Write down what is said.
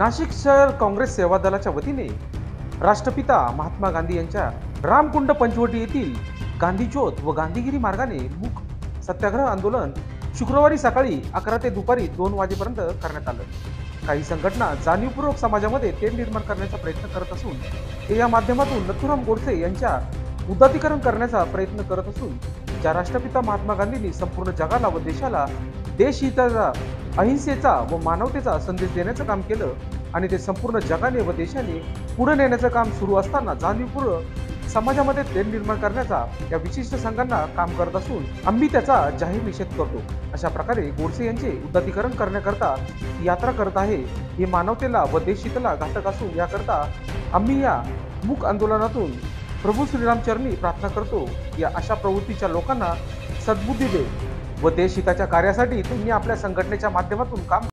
नाशिक शहर काँग्रेस सेवा दलाच्या वतीने राष्ट्रपिता महात्मा गांधी यांच्या रामकुंड पंचवटी येथील गांधी ज्योत व गांधीगिरी मार्गाने मूक सत्याग्रह आंदोलन शुक्रवारी सकाळी 11 ते दुपारी 2 वाजेपर्यंत करण्यात आलं। काही संघटना जाणीवपूर्वक समाजामध्ये तेढ निर्माण करण्याचा प्रयत्न करत असून ते या माध्यमातून नथुराम गोडसे यांच्या उदात्तीकरण करण्याचा प्रयत्न करत असून ज्या राष्ट्रपिता महात्मा गांधींनी संपूर्ण जगाला व देशाला देशहिताचा, अहिंसेचा व मानवतेचा संदेश देण्याचं काम केलं आणि ते संपूर्ण जगाने व देशाने पुढे नेण्याचं काम सुरू असताना जाणीवपूर्वक समाजामध्ये तेढ निर्माण करण्याचा या विशिष्ट संघांना काम करत असून आम्ही त्याचा जाहीर निषेध करतो। अशा प्रकारे गोडसे यांचे उदात्तीकरण करण्याकरता यात्रा करत आहे। हे मानवतेला व देशहिताला घातक असून याकरता आम्ही या मूक आंदोलनातून प्रभू श्रीराम चरणी प्रार्थना करतो। या अशा प्रवृत्तीच्या लोकांना सद्बुद्धी दे व देशहिताच्या कार्यासाठी त्यांनी आपल्या संघटनेच्या माध्यमातून काम